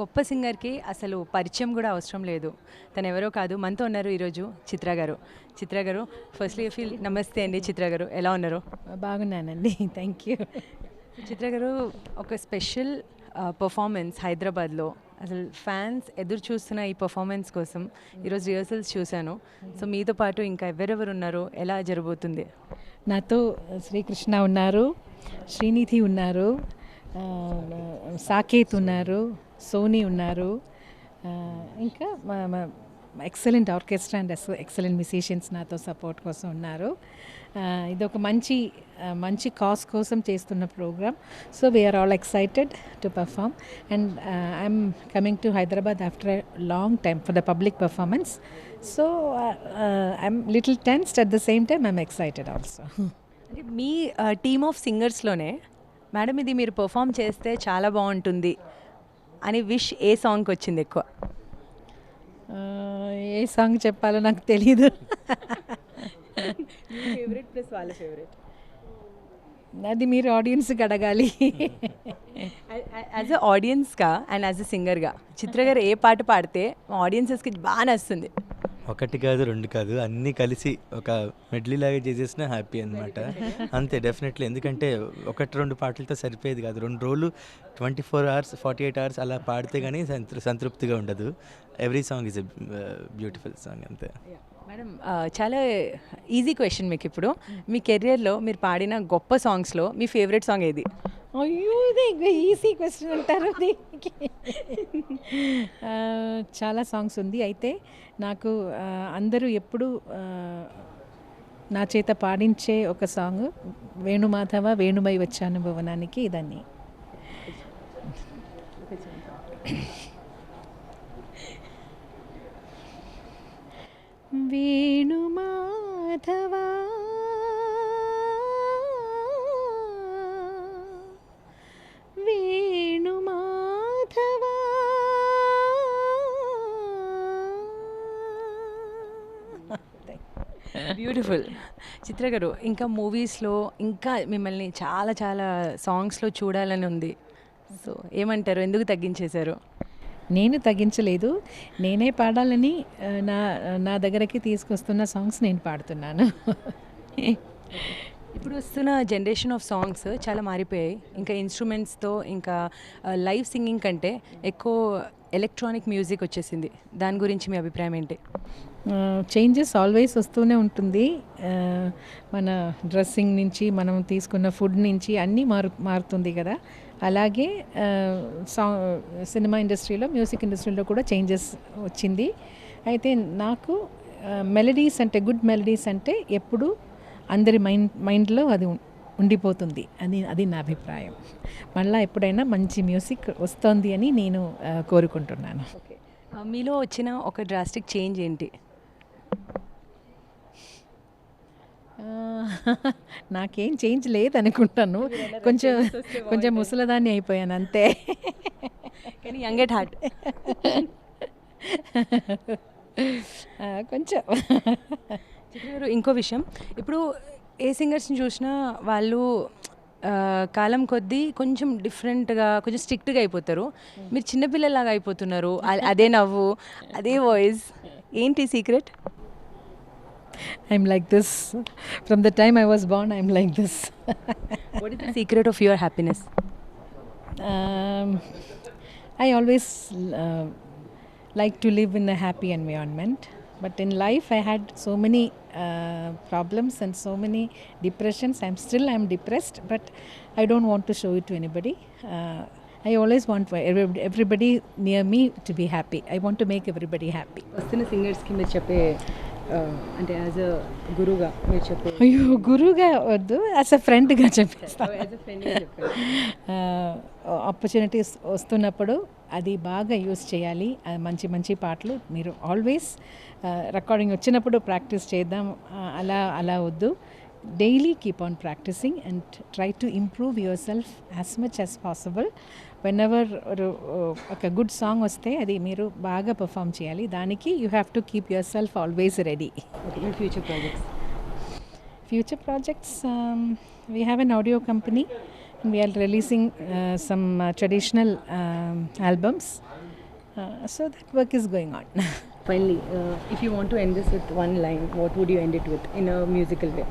గొప్ప సింగర్‌కి అసలు పరిచయం గూడా అవసరం లేదు. తనెవరో కాదు మనతో ఉన్నారు ఈరోజు చిత్ర గారు. చిత్ర గారు ఫస్ట్‌లీ ఫీల్ నమస్తే అండి చిత్ర గారు. ఎలా ఉన్నారు? బాగున్నానండి. Thank you. చిత్ర గారు ఒక స్పెషల్ పెర్ఫార్మన్స్ హైదరాబాద్‌లో అసలు ఫ్యాన్స్ ఎదురు చూస్తున్న ఈ పెర్ఫార్మన్స్ కోసం ఈరోజు రిహర్సల్స్ చూశాను. సో మీతో పాటు ఇంకా ఎవరెవరున్నారో ఎలా జరగబోతుంది? నాతో శ్రీకృష్ణ ఉన్నారు, శ్రీనిధి ఉన్నారు, సాకేత్ ఉన్నారు, సోనీ ఉన్నారు, ఇంకా excellent orchestra and excellent musicians నాతో సపోర్ట్ కోసం ఉన్నారు. ఇది ఒక మంచి కాజ్ కోసం చేస్తున్న program. So we are all excited to perform and I'm coming to Hyderabad after a long time for the public performance. So I'm little tensed at the same time I'm excited also. అంటే మీ team of సింగర్స్‌లోనే madam ఇది మీరు perform చేస్తే చాలా బాగుంటుంది అని wish a సాంగ్‌కి వచ్చింది ఎక్కువ? ఏ సాంగ్ చెప్పాలో నాకు తెలీదు. ఫేవరెట్ ప్లస్ వాళ్ళ ఫేవరెట్. అది మీరు ఆడియన్స్కి అడగాలి. యాజ్ అ ఆడియన్స్గా అండ్ యాజ్ అ సింగర్గా చిత్ర గారు ఏ పాట పాడితే ఆడియన్సెస్కి బాగా నచ్చుతుంది? ఒకటి కాదు, రెండు కాదు, అన్నీ కలిసి ఒక మెడ్లీ లాగా చేసేసిన హ్యాపీ అనమాట. అంతే డెఫినెట్లీ. ఎందుకంటే ఒకటి రెండు పాటలతో సరిపోయేది కాదు. 2 రోజులు 24 hours 48 hours అలా పాడితే కానీ సంతృప్తిగా ఉండదు. Every song is a beautiful song అంతే. మేడం చాలా ఈజీ క్వశ్చన్ మీకు ఇప్పుడు. మీ కెరియర్లో మీరు పాడిన గొప్ప సాంగ్స్లో మీ ఫేవరెట్ సాంగ్ ఏది? అయ్యో, ఇది ఈజీ క్వశ్చన్ అంటారు దీనికి. చాలా సాంగ్స్ ఉంది. అయితే నాకు అందరూ ఎప్పుడు నా చేత పాడించే ఒక సాంగ్ వేణుమాధవ వేణుమై వచ్చాను భువనానికి. ఇదాన్ని వేణుమాధవా వేణుమాధవా బ్యూటిఫుల్. చిత్ర గారు ఇంకా మూవీస్లో ఇంకా మిమ్మల్ని చాలా చాలా సాంగ్స్లో చూడాలని ఉంది. సో ఏమంటారు, ఎందుకు తగ్గించేశారు? నేను తగ్గించలేదు. నేనే పాడాలని నా నా దగ్గరికి తీసుకొస్తున్న సాంగ్స్ నేను పాడుతున్నాను. ఇప్పుడు వస్తున్న జనరేషన్ ఆఫ్ సాంగ్స్ చాలా మారిపోయాయి. ఇంకా ఇన్స్ట్రుమెంట్స్తో ఇంకా లైవ్ సింగింగ్ కంటే ఎక్కువ ఎలక్ట్రానిక్ మ్యూజిక్ వచ్చేసింది. దాని గురించి మీ అభిప్రాయం ఏంటి? చేంజెస్ ఆల్వేస్ వస్తూనే ఉంటుంది. మన డ్రెస్సింగ్ నుంచి మనం తీసుకున్న ఫుడ్ నుంచి అన్నీ మారుతుంది కదా. అలాగే సినిమా ఇండస్ట్రీలో మ్యూజిక్ ఇండస్ట్రీలో కూడా చేంజెస్ వచ్చింది. అయితే నాకు మెలడీస్ అంటే గుడ్ మెలడీస్ అంటే ఎప్పుడు అందరి మైండ్లో అది ఉండిపోతుంది. అది నా అభిప్రాయం. మళ్ళీ ఎప్పుడైనా మంచి మ్యూజిక్ వస్తుంది అని నేను కోరుకుంటున్నాను. ఓకే, మీలో వచ్చిన ఒక డ్రాస్టిక్ చేంజ్ ఏంటి? నాకేం చేంజ్ లేదనుకుంటాను. కొంచెం ముసలదాన్ని అయిపోయాను అంతే. కానీ యంగ్ ఎట్ హార్ట్. కొంచెం. చిత్ర గారు ఇంకో విషయం, ఇప్పుడు ఏ సింగర్స్ని చూసినా వాళ్ళు కాలం కొద్దీ కొంచెం డిఫరెంట్గా కొంచెం స్ట్రిక్ట్గా అయిపోతారు. మీరు చిన్నపిల్లలాగా అయిపోతున్నారు. అదే నవ్వు, అదే వాయిస్, ఏంటి secret? I'm like this. From the time I was born, I'm like this. What is the secret of your happiness? I always like to live in a happy environment. But in life, I had so many problems and so many depressions. I'm depressed, but I don't want to show it to anybody. I always want for everybody near me to be happy. I want to make everybody happy. వస్తున్న సింగర్స్కి మీరు చెప్పే అంటే as a గురువుగా మీరు చెప్పే? అయ్యో, గురువుగా వద్దు, యాజ్ అ ఫ్రెండ్గా చెప్పేస్తాను. ఆపర్చునిటీస్ వస్తున్నప్పుడు అది బాగా యూస్ చేయాలి. మంచి మంచి పాటలు మీరు ఆల్వేస్ రికార్డింగ్ వచ్చినప్పుడు ప్రాక్టీస్ చేద్దాం అలా వద్దు. Daily keep on practicing and try to improve yourself as much as possible. Whenever ఒక గుడ్ సాంగ్ వస్తే అది మీరు బాగా పర్ఫామ్ చేయాలి. దానికి you have to keep yourself always ready. Future projects we have an audio company We are releasing some traditional albums. So that work is going on. Finally, if you want to end this with one line, what would you end it with in a musical way?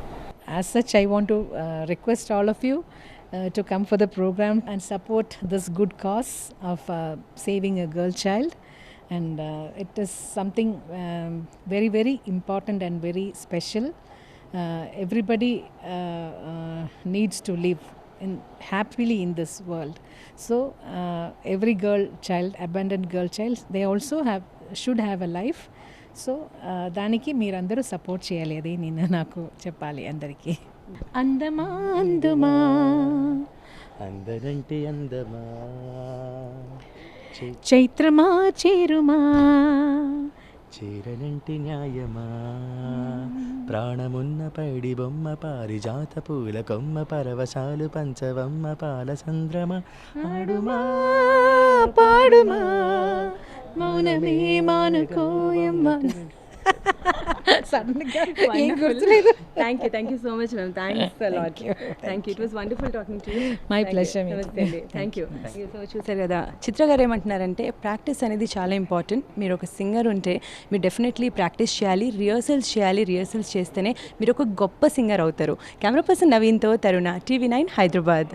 As such, I want to request all of you to come for the program and support this good cause of saving a girl child. And it is something very, very important and very special. Everybody needs to live happily in this world. So every girl child, abandoned girl child, they also should have a life. So దానికి మీరందరూ support చేయాలి, అది నేను నాకు చెప్పాలి అందరికీ. అందమా అందుమా అందరంటే అందమా, చైత్రమా చేరుమా, చీరలంటి న్యాయమా, ప్రాణమున్న పైడి బొమ్మ, పారిజాత పూల కొమ్మ, పరవశాలు పంచవమ్మ, పాల సంద్రమ, ఆడుమా పాడుమా, మౌనమే మానుకోయమ్మ. సడన్గా ఏం గుర్తులేదు. Thank you so much, ma'am. Thanks a lot. Thank you. It was wonderful talking to you. My pleasure. Thank you. So చూసారు కదా, చిత్ర గారు ఏమంటున్నారంటే ప్రాక్టీస్ అనేది చాలా ఇంపార్టెంట్. మీరు ఒక సింగర్ ఉంటే మీరు డెఫినెట్లీ ప్రాక్టీస్ చేయాలి, రిహర్సల్స్ చేయాలి. రిహర్సల్స్ చేస్తేనే మీరు ఒక గొప్ప సింగర్ అవుతారు. కెమెరా పర్సన్ నవీన్తో తరుణ, TV9 హైదరాబాద్.